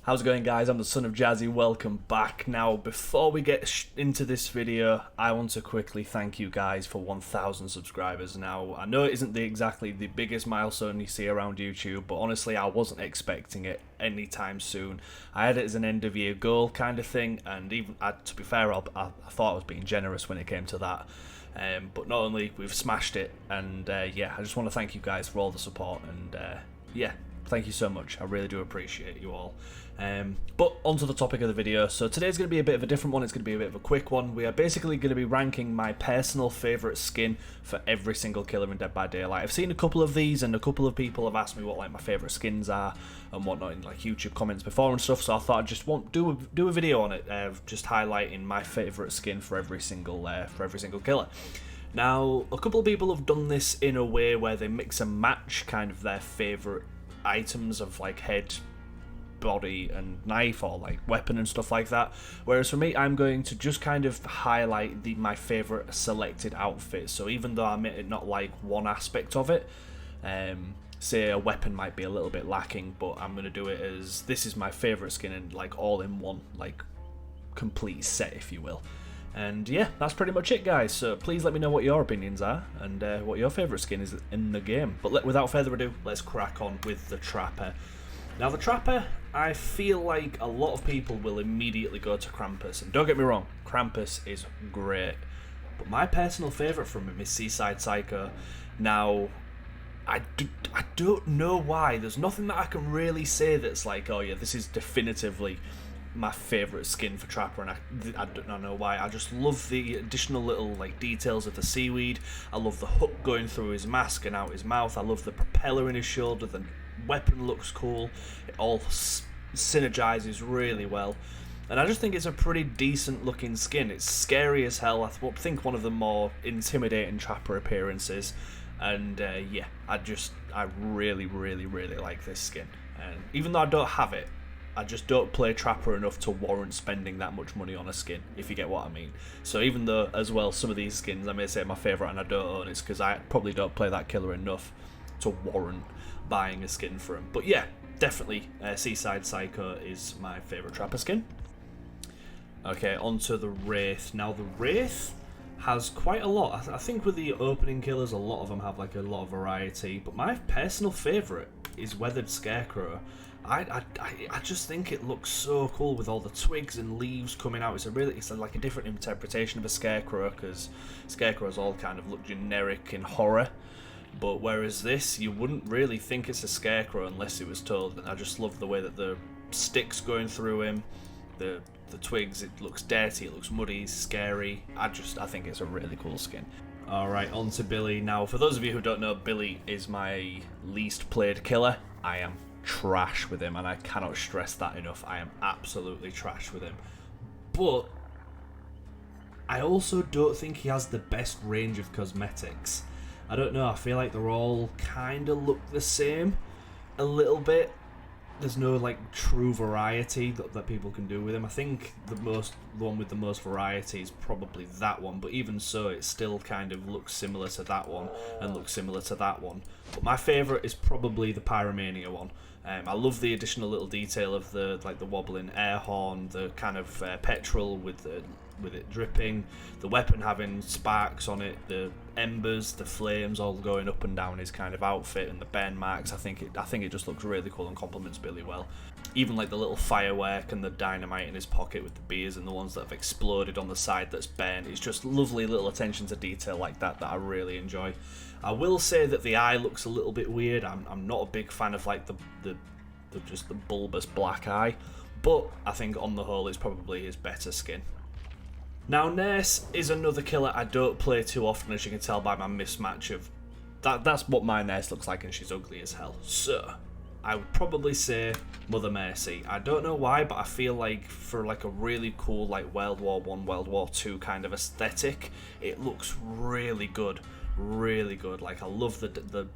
How's it going, guys? I'm the son of Jazzy. Welcome back. Now, before we get into this video, I want to quickly thank you guys for 1,000 subscribers. Now, I know it isn't exactly the biggest milestone you see around YouTube, but honestly, I wasn't expecting it anytime soon. I had it as an end-of-year goal kind of thing, and even to be fair, I thought I was being generous when it came to that. But not only we've smashed it, and yeah, I just want to thank you guys for all the support, and yeah. Thank you so much. I really do appreciate you all. But onto the topic of the video. So today's going to be a bit of a different one. It's going to be a bit of a quick one. We are basically going to be ranking my personal favourite skin for every single killer in Dead by Daylight. I've seen a couple of these, and a couple of people have asked me what my favourite skins are and whatnot in YouTube comments before and stuff. So I thought I'd just do a video on it, just highlighting my favourite skin for every single killer. Now, a couple of people have done this in a way where they mix and match kind of their favourite items of head, body and knife, or weapon and stuff like that, whereas for me, I'm going to just kind of highlight my favourite selected outfits. So even though I may not like one aspect of it, say a weapon might be a little bit lacking, but I'm going to do it as this is my favourite skin and all in one complete set, if you will. And yeah, that's pretty much it, guys. So please let me know what your opinions are and what your favourite skin is in the game. But without further ado, let's crack on with the Trapper. Now, the Trapper, I feel like a lot of people will immediately go to Krampus. And don't get me wrong, Krampus is great. But my personal favourite from him is Seaside Psycho. Now, I don't know why. There's nothing that I can really say that's oh yeah, this is definitively my favourite skin for Trapper, and I don't know why. I just love the additional little details of the seaweed. I love the hook going through his mask and out his mouth. I love the propeller in his shoulder. The weapon looks cool. It all synergizes really well, and I just think it's a pretty decent looking skin. It's scary as hell. I think one of the more intimidating Trapper appearances, and yeah, I really like this skin. And even though I don't have it, I just don't play Trapper enough to warrant spending that much money on a skin, if you get what I mean. So even though, as well, some of these skins I may say are my favourite and I don't own, it's because I probably don't play that killer enough to warrant buying a skin for him. But yeah, definitely Seaside Psycho is my favourite Trapper skin. Okay, onto the Wraith. Now, the Wraith has quite a lot. I think with the opening killers, a lot of them have a lot of variety, but my personal favourite is Weathered Scarecrow. I just think it looks so cool with all the twigs and leaves coming out. It's a different interpretation of a scarecrow, because scarecrows all kind of look generic in horror, but whereas this, you wouldn't really think it's a scarecrow unless it was told. And I just love the way that the sticks going through him, the twigs. It looks dirty, it looks muddy, scary. I think it's a really cool skin. Alright, on to Billy. Now, for those of you who don't know, Billy is my least played killer. I am trash with him, and I cannot stress that enough. I am absolutely trash with him, but I also don't think he has the best range of cosmetics. I don't know, I feel like they're all kind of look the same a little bit. There's no true variety that people can do with him. I think the one with the most variety is probably that one, but even so, it still kind of looks similar to that one and looks similar to that one. But my favourite is probably the Pyromania one. I love the additional little detail of the wobbling air horn, the kind of petrol with it dripping, the weapon having sparks on it, the embers, the flames all going up and down his kind of outfit, and the burn marks. I think it just looks really cool and complements Billy well. Even the little firework and the dynamite in his pocket with the beers and the ones that have exploded on the side that's burnt. It's just lovely little attention to detail like that I really enjoy. I will say that the eye looks a little bit weird. I'm not a big fan of just the bulbous black eye, but I think on the whole it's probably his better skin. Now, Nurse is another killer I don't play too often, as you can tell by my mismatch of that's what my Nurse looks like, and she's ugly as hell. So I would probably say Mother Mercy. I don't know why, but I feel like for a really cool World War I, World War II kind of aesthetic, it looks really good. Really good. I love the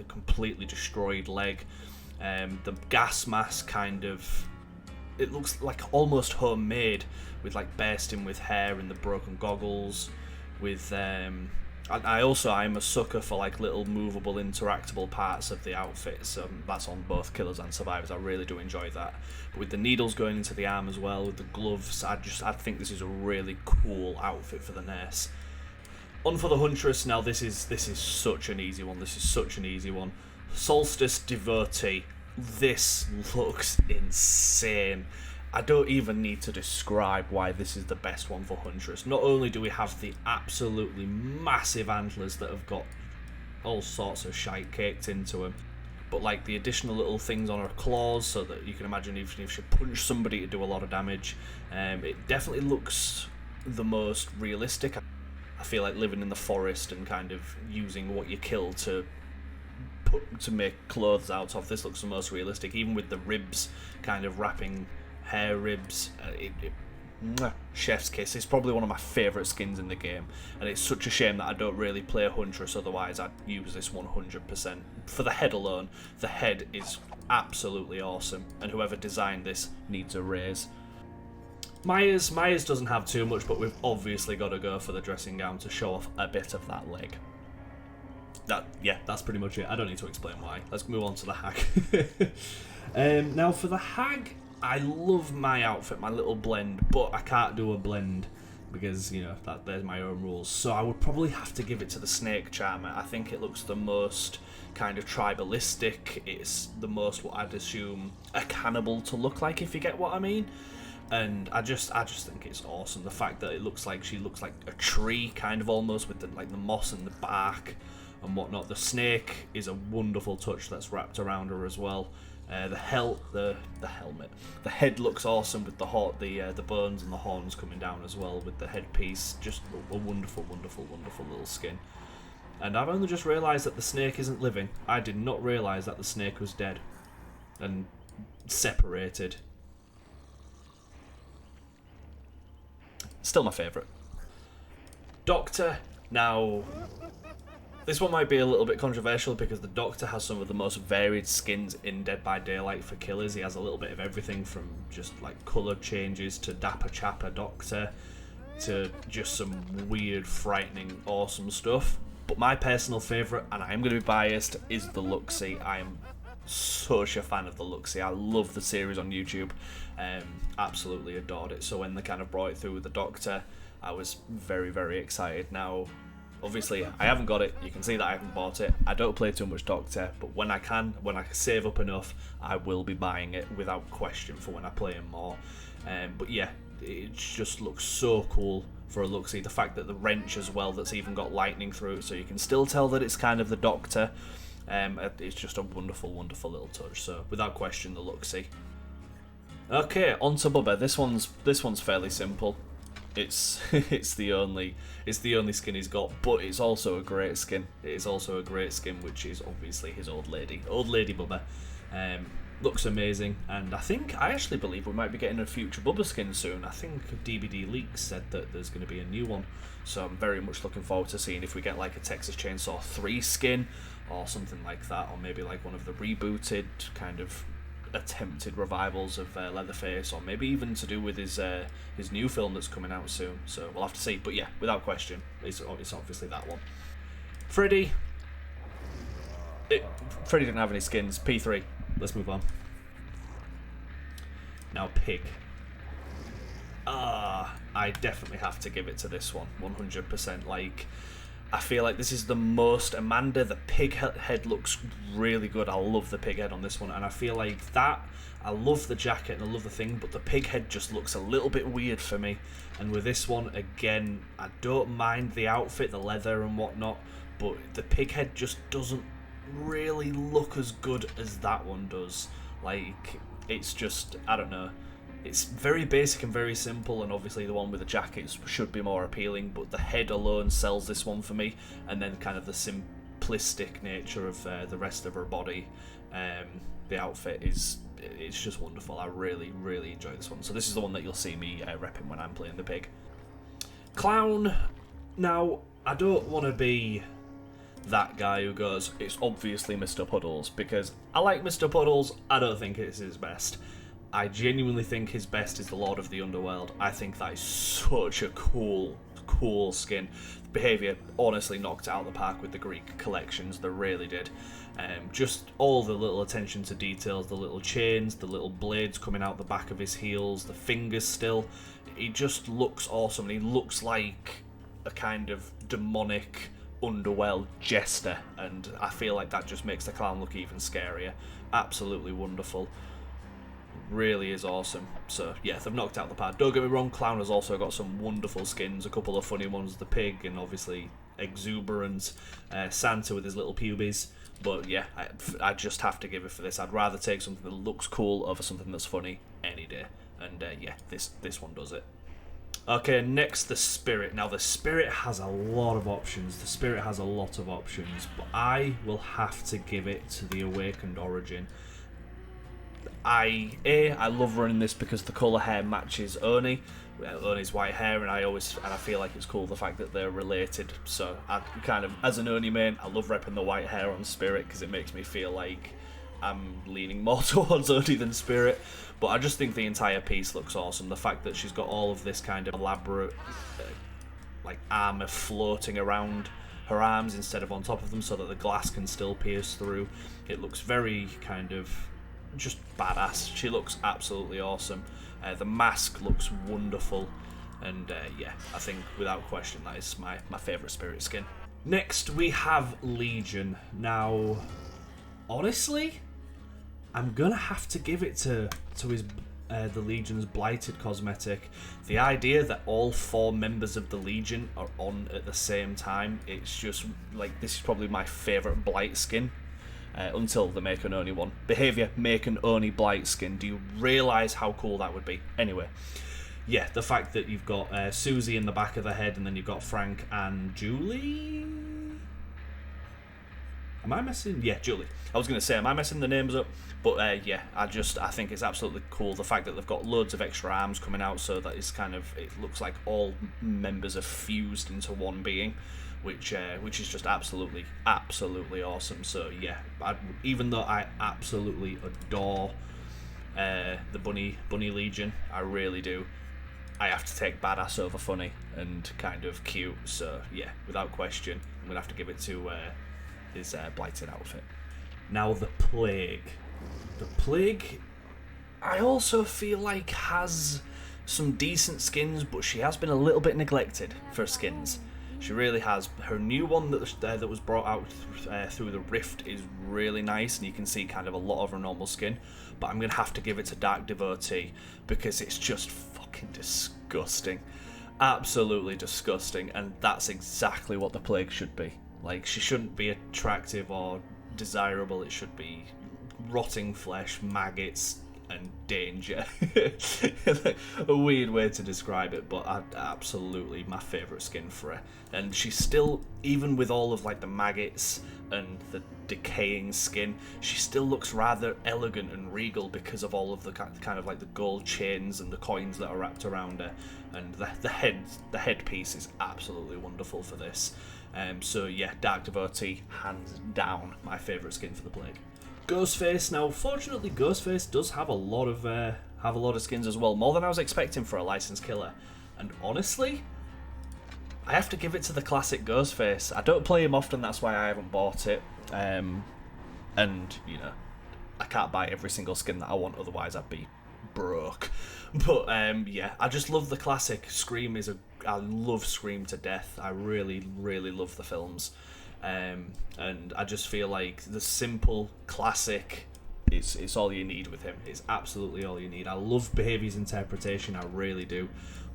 completely destroyed leg. The gas mask kind of, it looks almost homemade, with bursting with hair and the broken goggles, with I'm a sucker for like little movable, interactable parts of the outfits. That's on both Killers and Survivors. I really do enjoy that. But with the needles going into the arm as well, with the gloves, I think this is a really cool outfit for the nurse. On for the Huntress. Now this is such an easy one. This is such an easy one. Solstice Devotee. This looks insane. I don't even need to describe why this is the best one for Huntress. Not only do we have the absolutely massive antlers that have got all sorts of shite caked into them, but like the additional little things on her claws, so that you can imagine if she punched somebody to do a lot of damage. It definitely looks the most realistic. I feel like living in the forest and kind of using what you kill to make clothes out of. This looks the most realistic, even with the ribs kind of wrapping hair ribs. Chef's kiss. It's probably one of my favourite skins in the game, and it's such a shame that I don't really play Huntress, otherwise I'd use this 100%. For the head alone, the head is absolutely awesome, and whoever designed this needs a raise. Myers doesn't have too much, but we've obviously got to go for the dressing gown to show off a bit of that leg. That's pretty much it. I don't need to explain why. Let's move on to the hag. Now for the hag, I love my outfit, my little blend, but I can't do a blend because, you know, there's my own rules. So I would probably have to give it to the snake charmer. I think it looks the most kind of tribalistic. It's the most what I'd assume a cannibal to look like, if you get what I mean. And I just think it's awesome. The fact that it looks like she looks like a tree, kind of almost, with the moss and the bark and whatnot. The snake is a wonderful touch that's wrapped around her as well. The helmet, the head looks awesome with the bones and the horns coming down as well with the headpiece. Just a wonderful, wonderful, wonderful little skin. And I've only just realised that the snake isn't living. I did not realise that the snake was dead and separated. Still my favourite. Doctor. Now, this one might be a little bit controversial because the Doctor has some of the most varied skins in Dead by Daylight for killers. He has a little bit of everything from just like colour changes to Dapper Chapper Doctor to just some weird, frightening, awesome stuff. But my personal favourite, and I am going to be biased, is the Luxie. I am such a fan of the Luxie. I love the series on YouTube. Absolutely adored it. So when they kind of brought it through with the Doctor, I was very, very excited. Now, obviously, I haven't got it. You can see that I haven't bought it. I don't play too much Doctor, but when I save up enough, I will be buying it without question for when I play him more. But yeah, it just looks so cool for a Luxie. The fact that the wrench as well, that's even got lightning through it, so you can still tell that it's kind of the Doctor. It's just a wonderful, wonderful little touch. So without question, the Luxie. Okay, on to Bubba. This one's fairly simple. It's the only skin he's got, but it's also a great skin. It is also a great skin, which is obviously his old lady Bubba. Looks amazing, and I actually believe we might be getting a future Bubba skin soon. I think DBD Leaks said that there's going to be a new one, so I'm very much looking forward to seeing if we get like a Texas Chainsaw 3 skin or something like that, or maybe like one of the rebooted kind of attempted revivals of Leatherface, or maybe even to do with his new film that's coming out soon. So we'll have to see. But yeah, without question, it's obviously that one. Freddy. Freddy didn't have any skins. P3. Let's move on. Now Pig. I definitely have to give it to this one, 100%. Like, I feel like this is the most Amanda. The pig head looks really good. I love the pig head on this one, and I feel like that. I love the jacket and I love the thing, but the pig head just looks a little bit weird for me. And with this one, again, I don't mind the outfit, the leather and whatnot, but the pig head just doesn't really look as good as that one does. Like, it's just, I don't know. It's very basic and very simple, and obviously the one with the jackets should be more appealing, but the head alone sells this one for me, and then kind of the simplistic nature of the rest of her body. The outfit it's just wonderful. I really, really enjoy this one. So this is the one that you'll see me repping when I'm playing the pig. Clown. Now, I don't want to be that guy who goes, it's obviously Mr. Puddles, because I like Mr. Puddles. I don't think it's his best. I genuinely think his best is the Lord of the Underworld. I think that is such a cool cool skin. Behaviour honestly knocked it out of the park with the Greek collections, they really did. Just all the little attention to details, the little chains, the little blades coming out the back of his heels, the fingers still. He just looks awesome, and he looks like a kind of demonic underworld jester, and I feel like that just makes the clown look even scarier. Absolutely wonderful. Really is awesome. So yeah, they've knocked out the park. Don't get me wrong, clown has also got some wonderful skins, a couple of funny ones, the pig and obviously exuberant Santa with his little pubes. But yeah, I just have to give it for this. I'd rather take something that looks cool over something that's funny any day. And yeah, this one does it. Okay, next the Spirit. Now the Spirit has a lot of options. The Spirit has a lot of options, but I will have to give it to the Awakened Origin. I love running this because the colour hair matches Oni. Oni's white hair, and I feel like it's cool the fact that they're related. So I kind of, as an Oni main, I love repping the white hair on Spirit because it makes me feel like I'm leaning more towards Oni than Spirit. But I just think the entire piece looks awesome. The fact that she's got all of this kind of elaborate like armour floating around her arms instead of on top of them, so that the glass can still pierce through. It looks very kind of just badass. She looks absolutely awesome. The mask looks wonderful, and yeah, I think without question that is my favourite Spirit skin. Next we have Legion. Now, honestly, I'm gonna have to give it to his the Legion's Blighted cosmetic. The idea that all 4 members of the Legion are on at the same time, it's just like, this is probably my favourite Blight skin. Until they make an Oni one. Behaviour, make an Oni Blight skin. Do you realise how cool that would be? Anyway, yeah, the fact that you've got Susie in the back of the head, and then you've got Frank and Julie. Am I messing? Yeah, Julie. I was going to say, am I messing the names up? But yeah, I think it's absolutely cool. The fact that they've got loads of extra arms coming out, so that it's kind of, it looks like all members are fused into one being. Which is just absolutely awesome. So yeah, even though I absolutely adore the Bunny Legion, I really do, I have to take badass over funny and kind of cute. So yeah, without question, I'm gonna have to give it to his Blighted outfit. Now the Plague. The Plague, I also feel like has some decent skins, but she has been a little bit neglected for skins. She really has. Her new one that was brought out through the Rift is really nice, and you can see kind of a lot of her normal skin. But I'm going to have to give it to Dark Devotee because it's just fucking disgusting. Absolutely disgusting, and that's exactly what the Plague should be. Like, she shouldn't be attractive or desirable, it should be rotting flesh, maggots, and danger. A weird way to describe it, but absolutely my favourite skin for her. And she's still, even with all of like the maggots and the decaying skin, she still looks rather elegant and regal because of all of the kind of like the gold chains and the coins that are wrapped around her. And the headpiece is absolutely wonderful for this. So yeah, Dark Devotee, hands down, my favourite skin for the Plague. Ghostface. Now, fortunately, Ghostface does have a lot of skins as well, more than I was expecting for a licensed killer. And honestly, I have to give it to the classic Ghostface. I don't play him often, that's why I haven't bought it. And you know, I can't buy every single skin that I want, otherwise I'd be broke. But yeah, I just love the classic. Scream I love Scream to death. I really love the films. And I just feel like the simple classic, it's all you need with him. It's absolutely all you need. I love Behavior's interpretation, I really do,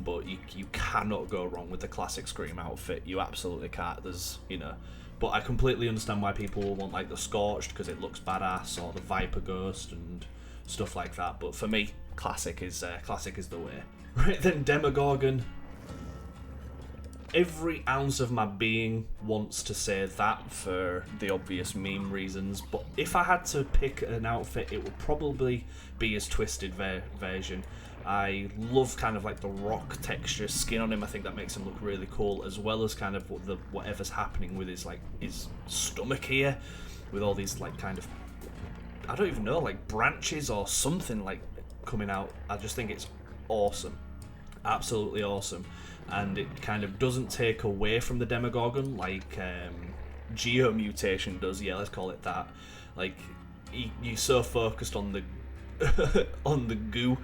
but you cannot go wrong with the classic Scream outfit. You absolutely can't. There's, you know, but I completely understand why people will want like the Scorched because it looks badass, or the Viper Ghost and stuff like that. But for me, classic is the way. Right then, Demogorgon. Every ounce of my being wants to say that for the obvious meme reasons, but if I had to pick an outfit, it would probably be his Twisted version. I love kind of like the rock texture skin on him. I think that makes him look really cool, as well as kind of whatever's happening with his stomach here, with all these like kind of, I don't even know, like branches or something like coming out. I just think it's awesome. absolutely awesome, and it kind of doesn't take away from the Demogorgon like Geomutation does. Yeah, let's call it that. Like you're so focused on the on the goo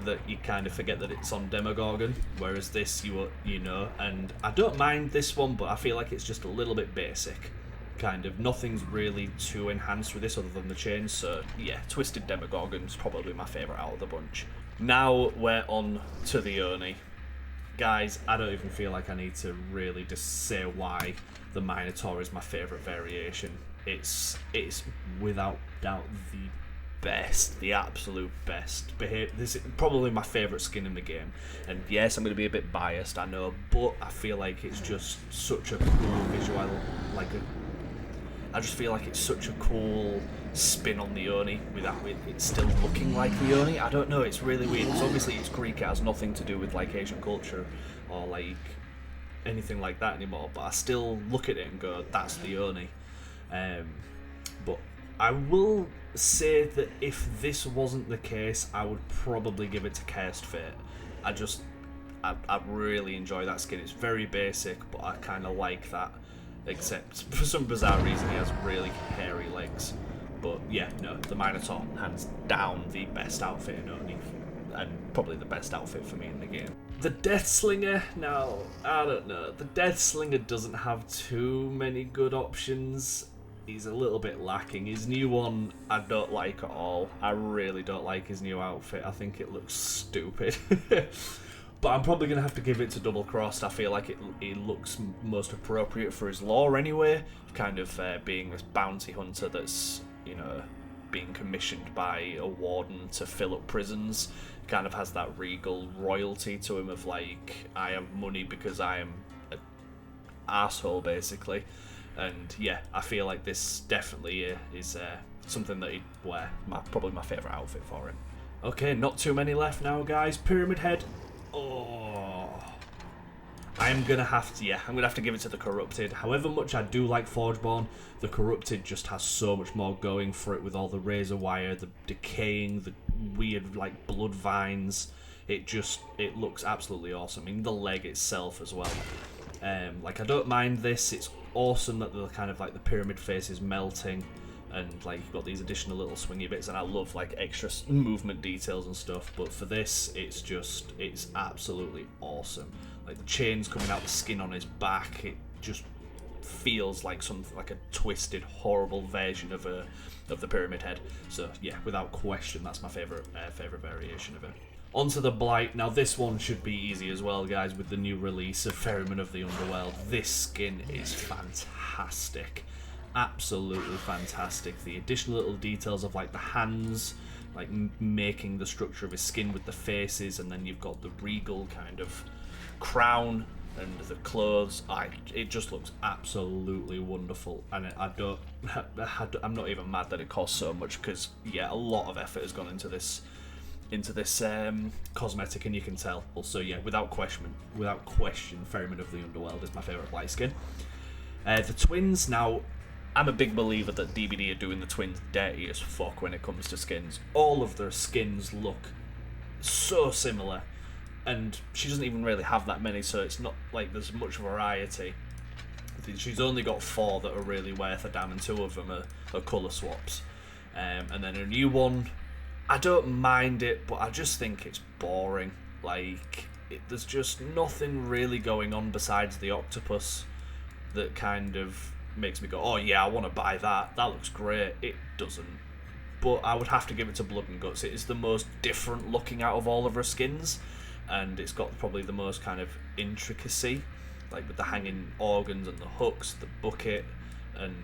that you kind of forget that it's on Demogorgon, whereas this you know. And I don't mind this one, but I feel like it's just a little bit basic. Kind of nothing's really too enhanced with this other than the chains, so yeah, Twisted Demogorgon's probably my favourite out of the bunch. Now we're on to the Oni. Guys, I don't even feel like I need to really just say why the Minotaur is my favourite variation. It's without doubt the absolute best. This is probably my favourite skin in the game, and yes, I'm going to be a bit biased, I know, but I feel like it's just such a cool visual, I just feel like it's such a cool spin on the Oni without it still looking like the Oni. I don't know, it's really weird, because obviously it's Greek, it has nothing to do with like Asian culture or like anything like that anymore, but I still look at it and go, that's the Oni. But I will say that if this wasn't the case, I would probably give it to Cursed Fate. I really enjoy that skin. It's very basic, but I kind of like that, except for some bizarre reason he has really hairy legs. But yeah, no, the Minotaur, hands down the best outfit in Oni, and probably the best outfit for me in the game. The Deathslinger, now, I don't know, the Deathslinger doesn't have too many good options. He's a little bit lacking. His new one, I don't like at all. I really don't like his new outfit. I think it looks stupid. But I'm probably going to have to give it to Double Crossed. I feel like it looks most appropriate for his lore anyway, kind of being this bounty hunter that's, you know, being commissioned by a warden to fill up prisons. Kind of has that regal royalty to him of like, I have money because I am an asshole, basically. And yeah, I feel like this definitely is something that he'd wear. Probably my favourite outfit for him. Okay, not too many left now, guys. Pyramid Head. Oh, I'm gonna have to give it to the Corrupted. However much I do like Forgeborn, the Corrupted just has so much more going for it with all the razor wire, the decaying, the weird like blood vines. It looks absolutely awesome. I mean, the leg itself as well. Like, I don't mind this. It's awesome that the kind of like the pyramid face is melting, and like you've got these additional little swingy bits, and I love like extra movement details and stuff. But for this, it's absolutely awesome. Like the chains coming out the skin on his back, it just feels like something like a twisted, horrible version of the Pyramid Head. So yeah, without question, that's my favorite variation of it. Onto the Blight. Now this one should be easy as well, guys, with the new release of Ferryman of the Underworld. This skin is fantastic. Absolutely fantastic. The additional little details of like the hands, like making the structure of his skin with the faces, and then you've got the regal kind of crown and the clothes. It just looks absolutely wonderful, and I'm not even mad that it costs so much, because yeah, a lot of effort has gone into this cosmetic, and you can tell. Also, yeah, without question, Ferryman of the Underworld is my favourite light skin. The twins, now, I'm a big believer that DBD are doing the twins dirty as fuck when it comes to skins. All of their skins look so similar, and she doesn't even really have that many, so it's not like there's much variety. She's only got 4 that are really worth a damn, and 2 of them are colour swaps. And then a new one, I don't mind it, but I just think it's boring. Like, there's just nothing really going on besides the octopus that kind of makes me go, oh yeah, I want to buy that. That looks great. It doesn't. But I would have to give it to Blood and Guts. It is the most different looking out of all of her skins, and it's got probably the most kind of intricacy, like with the hanging organs and the hooks, the bucket, and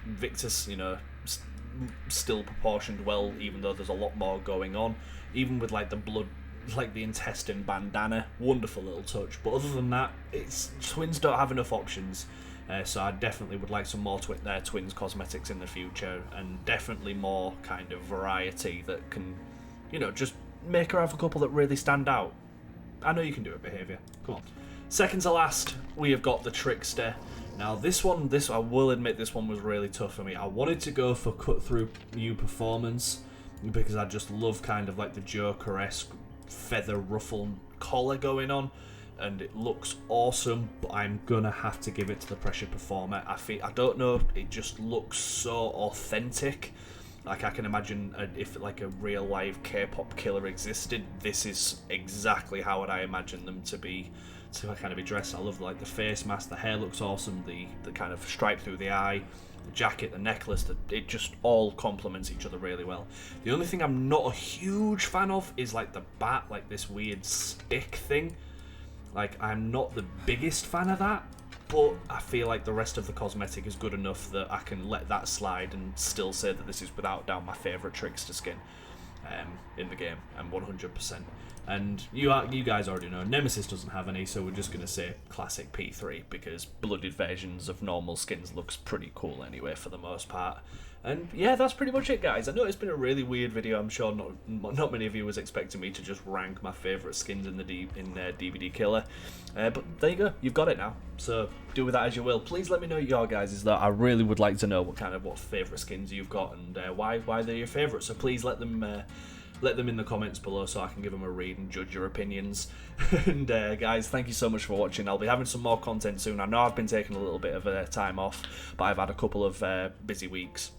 Victus, you know, still proportioned well, even though there's a lot more going on. Even with like the blood, like the intestine bandana, wonderful little touch. But other than that, twins don't have enough options. So I definitely would like some more twins cosmetics in the future, and definitely more kind of variety that can, you know, just make her have a couple that really stand out. I know you can do it, Behaviour. Come on. Second to last, we have got the Trickster. Now this one, I will admit, this one was really tough for me. I wanted to go for cut through new performance, because I just love kind of like the Joker-esque feather ruffle collar going on, and it looks awesome, but I'm gonna have to give it to the Pressure Performer. I don't know, it just looks so authentic. Like, I can imagine if like a real live K-pop killer existed, this is exactly how I imagine them to kind of be dressed. I love like the face mask, the hair looks awesome, the kind of stripe through the eye, the jacket, the necklace, it just all complements each other really well. The only thing I'm not a huge fan of is like the bat, like this weird stick thing. Like, I'm not the biggest fan of that, but I feel like the rest of the cosmetic is good enough that I can let that slide and still say that this is without doubt my favourite Trickster skin in the game, and 100%. And you guys already know, Nemesis doesn't have any, so we're just going to say classic P3, because blooded versions of normal skins looks pretty cool anyway for the most part. And yeah, that's pretty much it, guys. I know it's been a really weird video. I'm sure not many of you was expecting me to just rank my favourite skins in DVD Killer. But there you go, you've got it now. So do with that as you will. Please let me know your guys'. I really would like to know what favourite skins you've got and why they're your favourite. So please let them in the comments below so I can give them a read and judge your opinions. And guys, thank you so much for watching. I'll be having some more content soon. I know I've been taking a little bit of time off, but I've had a couple of busy weeks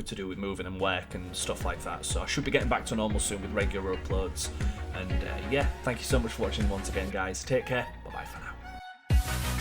to do with moving and work and stuff like that, so I should be getting back to normal soon with regular uploads. And yeah, thank you so much for watching once again, guys. Take care. Bye bye for now.